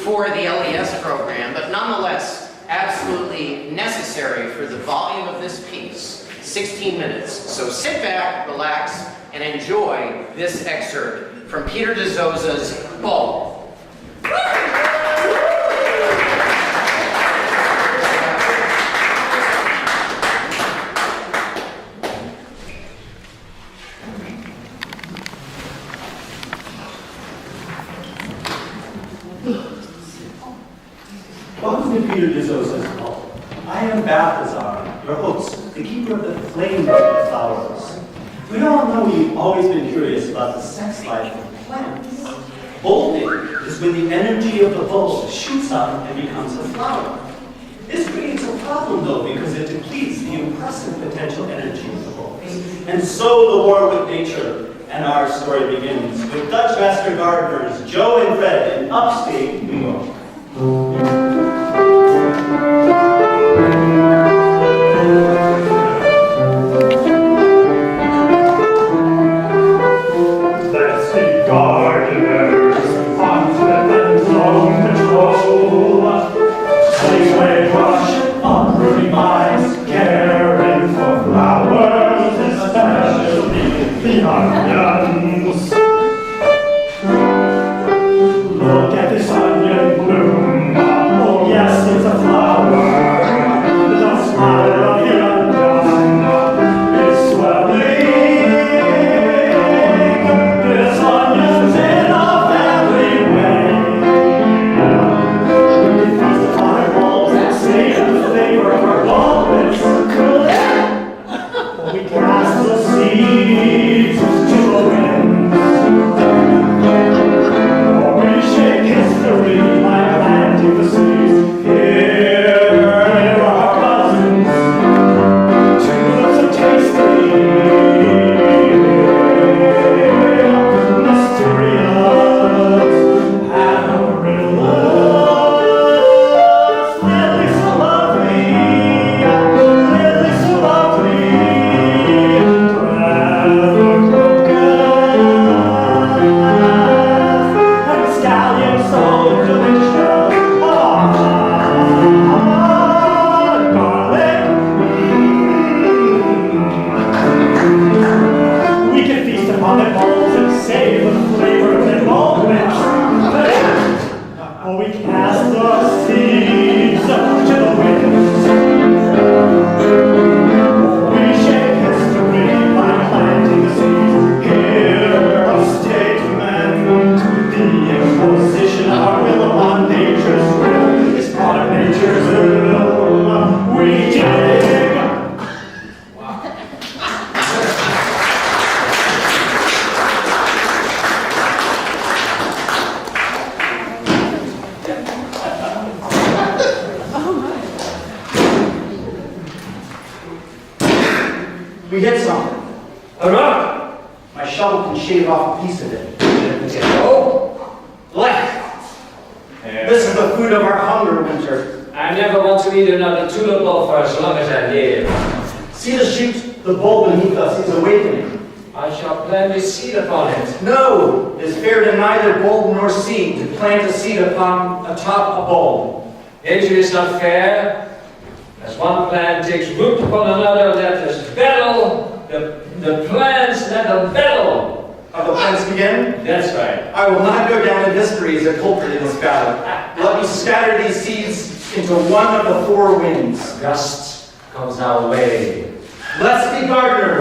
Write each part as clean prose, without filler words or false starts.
for the LES program, but nonetheless absolutely necessary for the volume of this piece, 16 minutes. So sit back, relax, and enjoy this excerpt from Peter Dizozza's Ball. Welcome to Peter Dizozza's Kaul. I am BALTHAZAR, your host, the keeper of the flame of the flowers. We all know you've always been curious about the sex life of plants. Bolting is when the energy of the bulb shoots up and becomes a flower. This creates a problem, though, because it depletes the impressive potential energy of the bulbs. And so the war with nature and our story begins with Dutch master gardeners Joe and Fred in upstate New York. Let's be gardeners, confident zone control. Sleigh brush, uprooting minds, caring for flowers, especially the onions. Look at this onion bloom. Oh yes, it's a flower. The smile of the onion is swelling. There's onions in a family way. We feast upon our bulbs and savor the flavor of our bulbs. We cast the seeds to the winds. History by planting the seeds. Here are our cousins. Tulips are tasty, mysterious, amaryllis. Lilies so lovely, lilies so lovely. Scallion so delicious, garlic. We can feast upon their bowls and savor the flavor of their moments. Or we cast the seeds to the winds. We shape history by planting the seeds. Here are statesmen. The imposition of our will upon nature's will is part of nature's will. We dig. We hit something. A rock. My shovel can shave off a piece of it. Oh, life. This is the food of our hunger, Winter. I never want to eat another tulip bulb for as long as I live. See the shoot, the bulb beneath us is awakening. I shall plant a seed upon it. No, it is fair to neither bulb nor seed to plant a seed upon atop a bulb. Nature is not fair. As one plant takes root upon another, let us battle. The plants let them battle. Are the plants begin? That's right. I will not go down in history as a culprit in this battle. Let me scatter these seeds into one of the four winds. Gust comes our way. Let's be gardeners.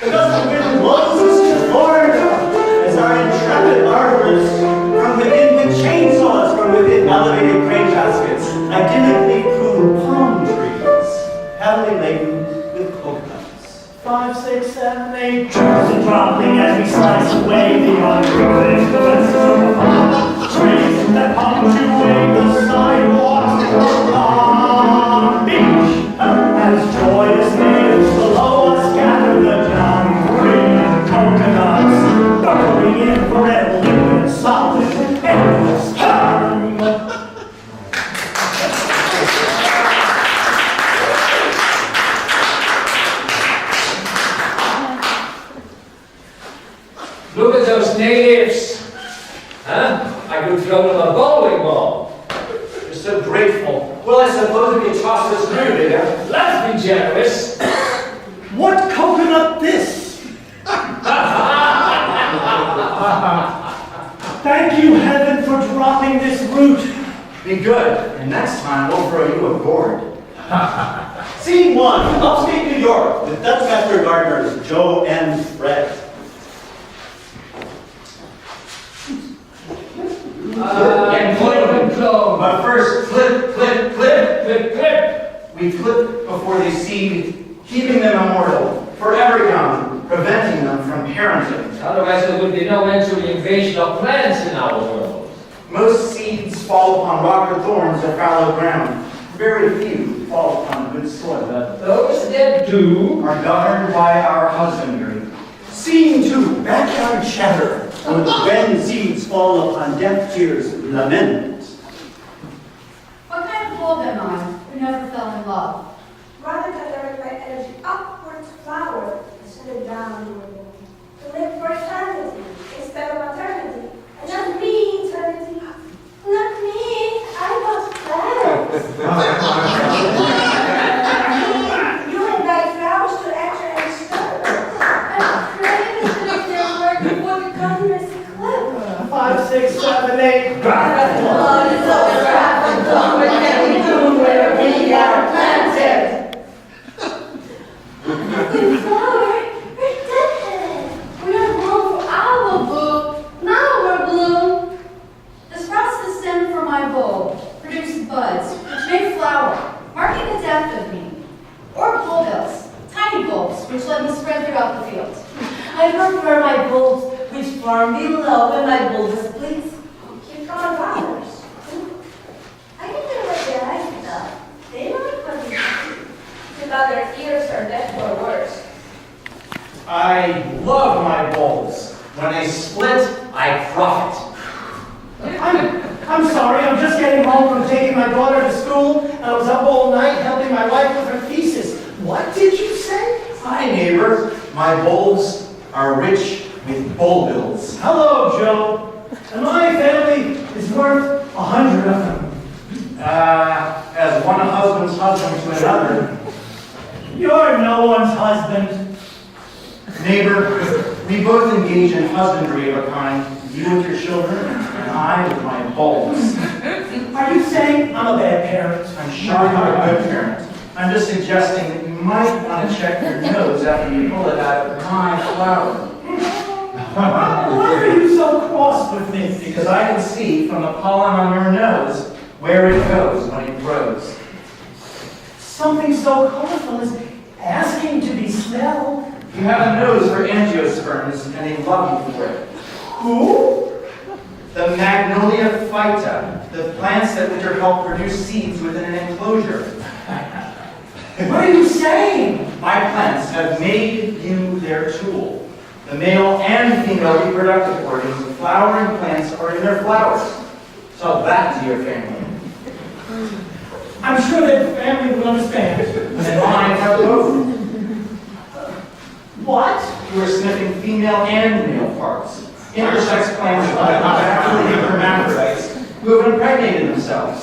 The gust of wind blows us to Florida as our intrepid arborists from within with chainsaws, from within elevated crane caskets, idyllically prune palm trees, heavily laden with coconuts. 5, 6, 7, 8, choosing dropping as we slice away the unruly influences of the palm trees that punctuate the sidewalks of Palm Beach. As joyous natives below us gather the young green coconuts, burrowing in forever liquid, solid, endless charm. Look at those natives. Huh? I could we've thrown him a bowling ball. You're so grateful. Well, I suppose if you toss us through, dear. Let's be generous. What coconut this? Thank you, heaven, for dropping this root. Be good, and next time we'll throw you a gourd. Scene 1, upstate New York, with Dutch master gardeners Joe and Fred. And clone. But first, clip, clip, clip. Clip, clip. We clip before they seed, keeping them immortal, forever young, preventing them from parenting. Otherwise there would be no end to the invasion of plants in our world. Most seeds fall upon rock or thorns or fallow ground. Very few fall upon good soil. But those that do Are governed by our husbandry. Scene 2, backyard chatter, where the when seeds fall upon deaf ears lament. What kind of bulb am I who never fell in love? Rather than direct my energy upwards flower and send it downward. To live for eternity instead of eternity. And not me, eternity. Not me. I was plants. You invite flowers to enter and stir. I'm afraid it's going to be their work before the continuous eclipse. 5, 6, 7, 8. Love is always wrapped and done with any bloom where we are planted. The flower, we're dead. We are bloom for our bloom, now we're bloom. The sprouts that stem from my bulb produce buds, which make flower, marking the death of me. Or bulbils, tiny bulbs, which let me spread throughout the field. I prefer my bulbs which form below when my bulbs please. Keep going, flowers. I can hear what they like, though. They like what we do. About their ears are deaf or worse. I love my bulbs. When they split, I profit. I'm sorry, I'm just getting home from taking my daughter to school, and I was up all night helping my wife with her thesis. What did you say? Hi, neighbor. My bulbs are rich with bulbils. Hello, Joe. And my family is worth 100 of them. As one husband's husband to another. You're no one's husband. Neighbor, we both engage in husbandry of a kind. You with your children, and I with my bulbs. Are you saying I'm a bad parent? I'm sure you're a good parent. I'm just suggesting that you might want to check your nose after you pull it out of my flower. Why are you so cross with me? Because I can see from the pollen on your nose where it goes when it grows. Something so colorful as asking to be smelled. You have a nose for angiosperms, and they love you for it. Who? The Magnolia phyta, the plants that which are help produce seeds within an enclosure. What are you saying? My plants have made you their tool. The male and female reproductive organs of flowering plants are in their flowers. Tell that to your family. I'm sure that family will understand. And mine have both. What? You are sniffing female and male parts. Intersex plants are actually hermaphrodites who have impregnated themselves.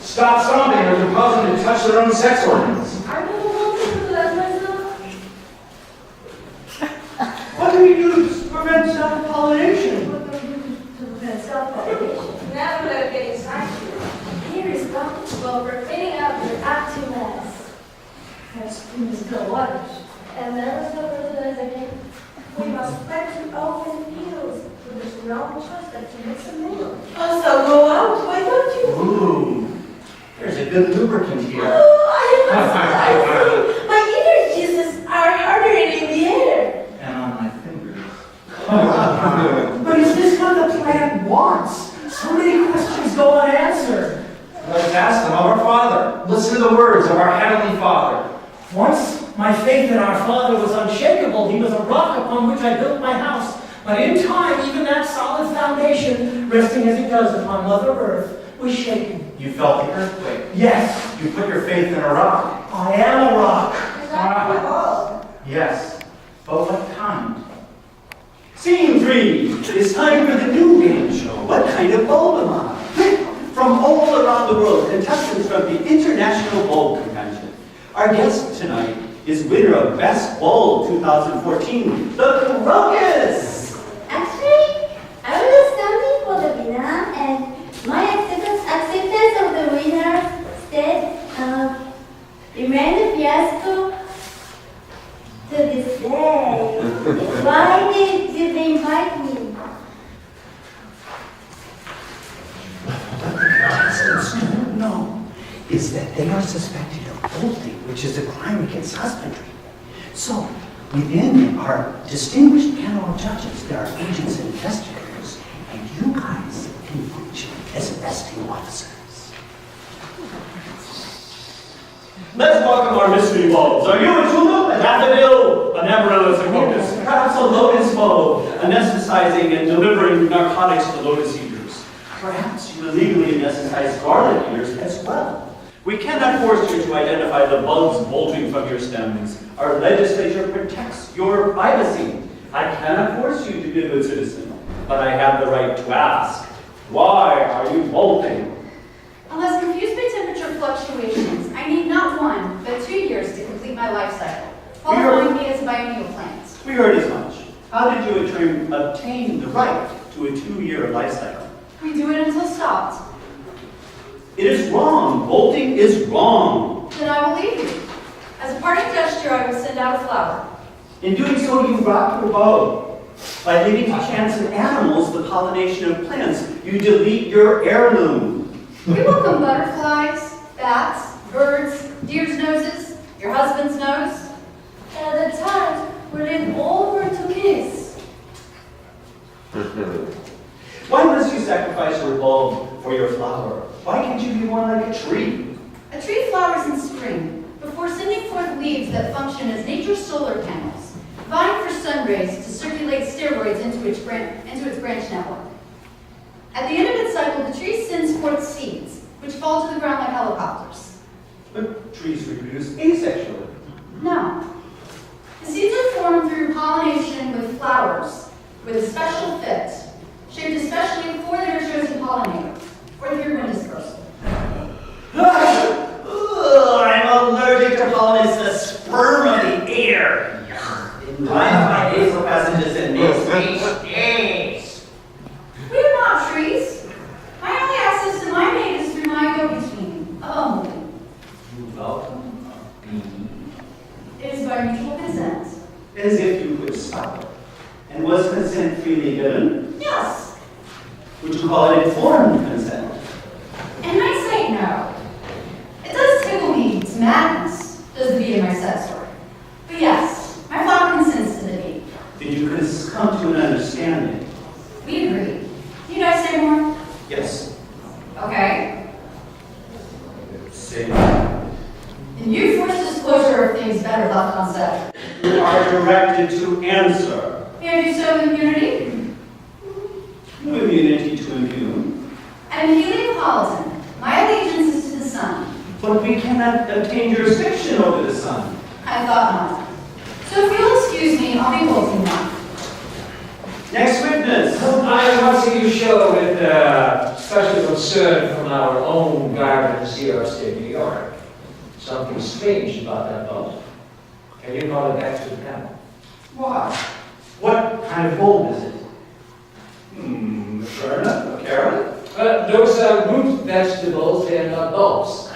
Stop stomping or you'll cause them to touch their own sex organs. I don't want to do that myself. What do we do to prevent self-pollination? What do you do to prevent self-pollination? Never let it get inside you. Here is responsible for filling up your emptiness. Has in the still waters. And never so fertilize again. We must spread to open fields, so there's no choice but to mix a meal. Oh, so go out, why don't you? Ooh, there's a good lubricant here. Oh, I am my inner juices are harder in the air. And on my fingers. But is this what the plant wants? So many questions go unanswered. Let's ask them of our Father. Listen to the words of our Heavenly Father. Once my faith in our Father was unshakable. He was a rock upon which I built my house. But in time, even that solid foundation, resting as it does upon Mother Earth, was shaken. You felt the earthquake. Yes, You put your faith in a rock. I am a rock. Is that the ball? Yes, but what kind? Scene 3. It's time for the new kind of bulb am I? From all around the world, contestants from the International Bulb Convention. Our guest tonight is winner of Best Bulb 2014, the CROCUS! Actually, I was standing for the winner, and my acceptance of the winner state remained a fiasco to this day. Why did they invite me? What the contestants don't know is that they are suspected of bolting, which is a crime against husbandry. So, within our distinguished panel of judges, there are agents and investigators, and you guys can function as arresting officers. Let's welcome our mystery bulbs. Are you a tulip, a daffodil, an amaryllis, a crocus? Perhaps a lotus bulb, anesthetizing and delivering narcotics to lotus eaters. Perhaps you illegally anesthetize garlic eaters as well. We cannot force you to identify the bugs bulging from your stems. Our legislature protects your privacy. I cannot force you to be a good citizen, but I have the right to ask, why are you bolting? Unless confused by temperature fluctuations, I need not 1, but 2 years to complete my life cycle, qualifying me as a biennial plant. We heard as much. How did you obtain the right to a 2-year life cycle? We do it until stopped. It is wrong. Bolting is wrong. Then I will leave you. As a parting gesture, I will send out a flower. In doing so, you rock your boat. By leaving to chance and animals the pollination of plants, you delete your heirloom. We welcome butterflies, bats, birds, deer's noses, your husband's nose. At the times when it over to kiss. Why must you sacrifice your bulb for your flower? Why can't you be more like a tree? A tree flowers in spring, before sending forth leaves that function as nature's solar panels, vying for sun rays to circulate steroids into its branch network. At the end of its cycle, the tree sends forth seeds, which fall to the ground like helicopters. But trees reproduce asexually. No. The seeds are formed through pollination with flowers, with a special fit, shaped especially for their chosen pollinator, or through wind dispersal. I'm allergic to pollen. It's the sperm of the air. It binds my nasal passages and makes me sneeze. We are not trees. My only access to my mate is through my go-between, a bumblebee. You welcome a bee. It is by mutual consent. As if you could stop it. And was consent freely given? Yes. Would you call it informed consent? In hindsight, no. It does tickle me to madness, does the bee in my set story. But yes, my flower consents to the bee. Did you come to an understanding? We agree. Need I say more? Yes. Okay. Say more. And you force disclosure of things better left unsaid. You are directed to answer. May I do so with impunity? No immunity to impugn. I'm Heliopolitan. My allegiance is to the sun. But we cannot obtain jurisdiction over the sun. I thought not. So if you'll excuse me, I'll be bolting now. Next witness. I'm watching you show with special concern from our own gardens here upstate New York. Something strange about that bulb. Can you call it back to the panel? Why? What kind of bulb is it? Turnip? A carrot? Those are root vegetables, they're not bulbs.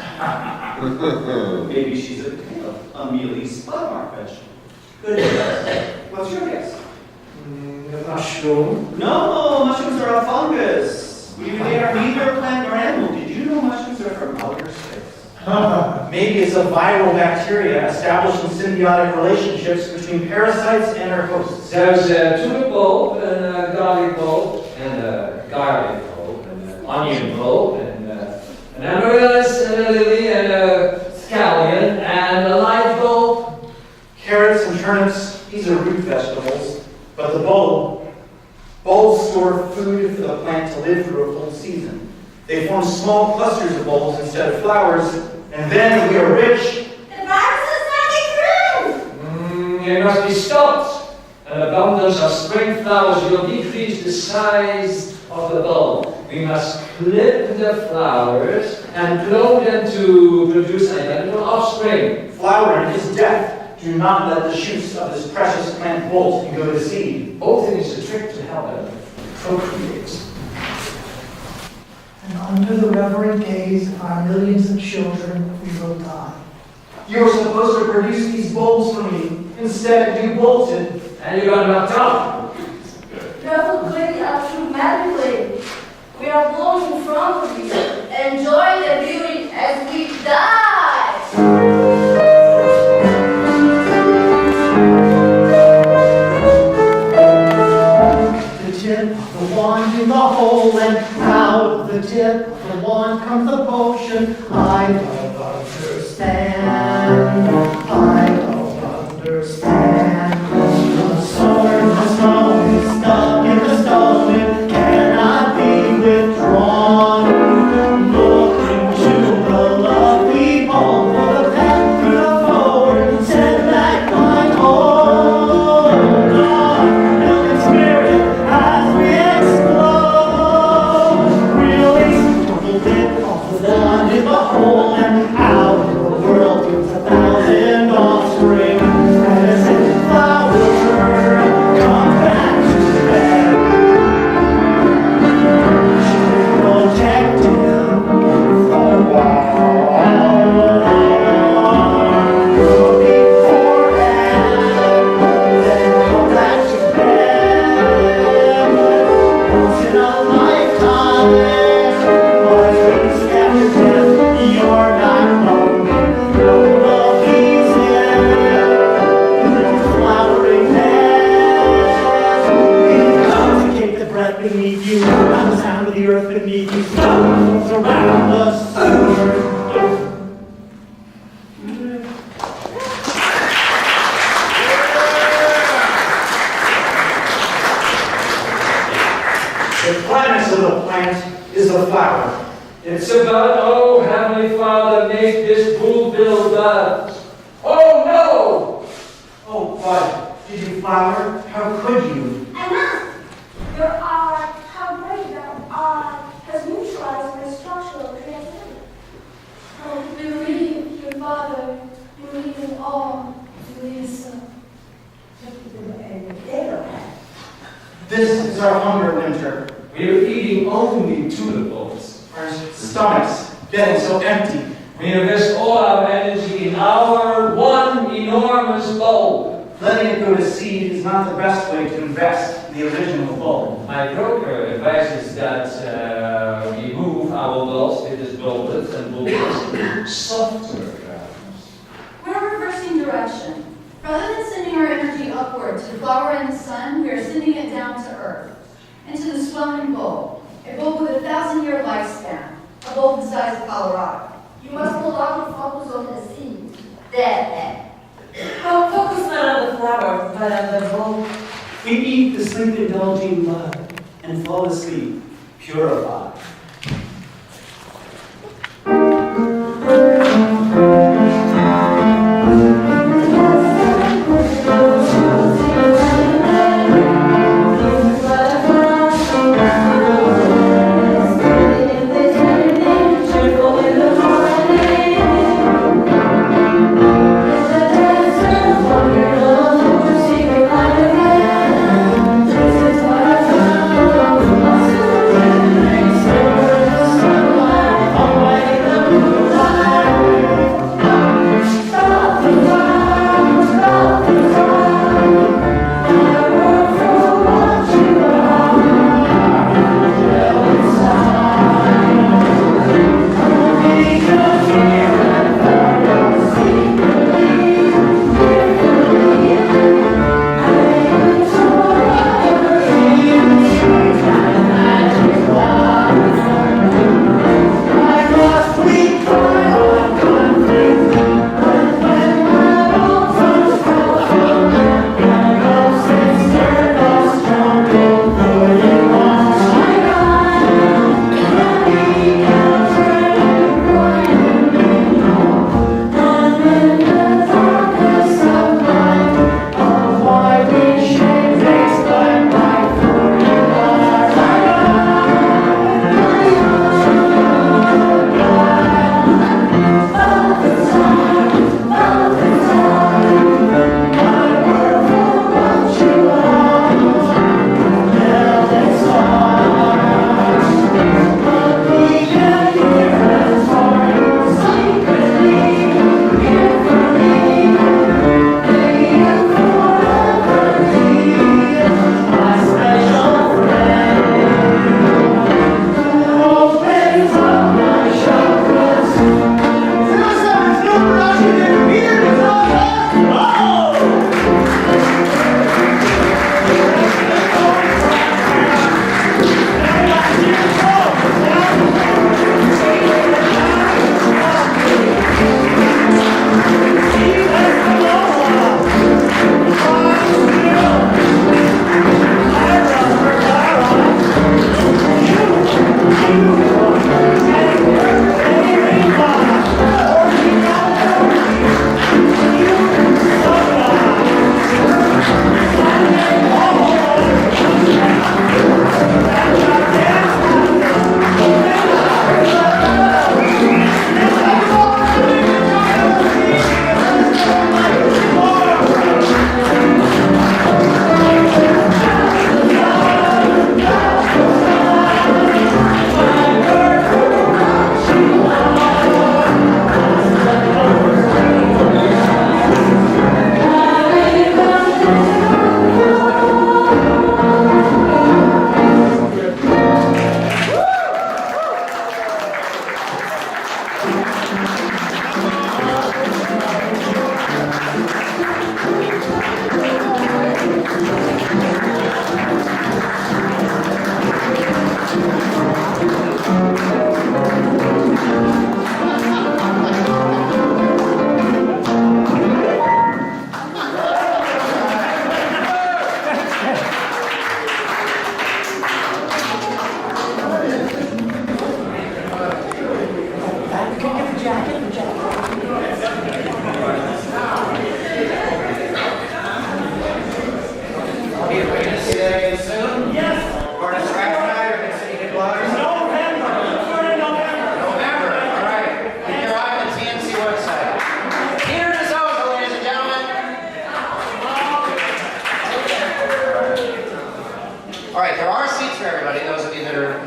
Maybe she's a mealy spud mark vegetable. Good guess. What's your guess? A mushroom. No, mushrooms are a fungus. They are neither a plant nor animal. Did you know mushrooms are from outer space? Maybe it's a viral bacteria establishing symbiotic relationships between parasites and their hosts. There's a tulip bulb, and a garlic bulb, and a garlic bulb, and an onion bulb, and an amaryllis, and a lily, and a scallion, and a light bulb. Carrots and turnips, these are root vegetables. But the bulbs store food for the plant to live through a full season. They form small clusters of bulbs instead of flowers, and then we are rich. The virus is not true! It must be stopped. An abundance of spring flowers will decrease the size of the bulb, We must clip the flowers and clone them to produce identical offspring. Flowering is death. Do not let the shoots of this precious plant bolt and go to seed. Bolting is a trick to help them procreate. And under the reverent gaze of our millions of children, we will die. You were supposed to produce these bolts for me. Instead, you bolted. And you got knocked out. You have completely automatically. We are blowing in front of you. Enjoy the beauty as we die. The tip of the wand in the hole, and out of the tip of the wand comes the potion. I don't understand. I don't understand. The sword, the stone is stuck in the stone. It cannot be withdrawn. Look into the lovely bowl for the path through the forward. Send that climb home. Milk spirit as we explode. Release the lid off the wand in the hole, and out in the world comes 1,000 offspring. As if flower come back to bed. Protect him for a while. Beforehand, then come back to bed. Once in a lifetime, my dreams after death, you're not lonely. No love easy, little flowering bed. Intoxicate the breath beneath you, and the sound of the earth beneath you. Stones around the sword. The climax of the plant is the flower. It's about, oh, Heavenly Father, make this bull-billed bud. Oh, no! Oh, bud, did you flower? How could you? Enough! Your art, how great your art, has neutralized my structural creativity. Oh, believe your father. Believe in all. Believe so. This is our hunger winter. We are eating only tulip bulbs. Our stomachs getting so empty. We invest all our energy in our one enormous bulb. Letting it go to seed is not the best way to invest in the original bulb. My broker advises that we move our bulbs with this bulbets and bulbets to softer grounds. We're reversing direction. Rather than sending our energy upward to the flower in the sun, we are sending it down to earth, into the swelling bulb, a bulb with a 1,000-year lifespan, a bulb the size of Colorado. You must no longer focus on the seed. There. Well, focus not on the flower, but on the bulb. We eat the sleep-indulging bud and fall asleep, purified. Thank you.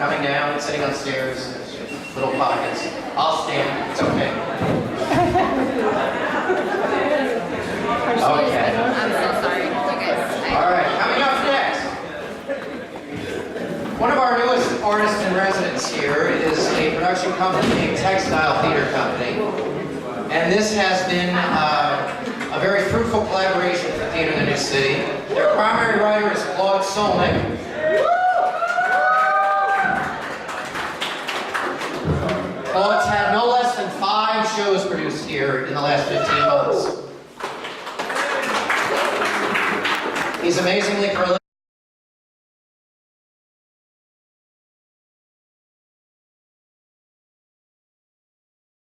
coming down and sitting on stairs, little pockets. I'll stand, it's okay. Okay. I'm so sorry. Okay. All right, coming up next. One of our newest artists in residence here is a production company named Textile Theater Company. And this has been a very fruitful collaboration for Theater in the New City. Their primary writer is Claude Solnick. Claude's had no less than 5 shows produced here in the last 15 months. He's amazingly prolific.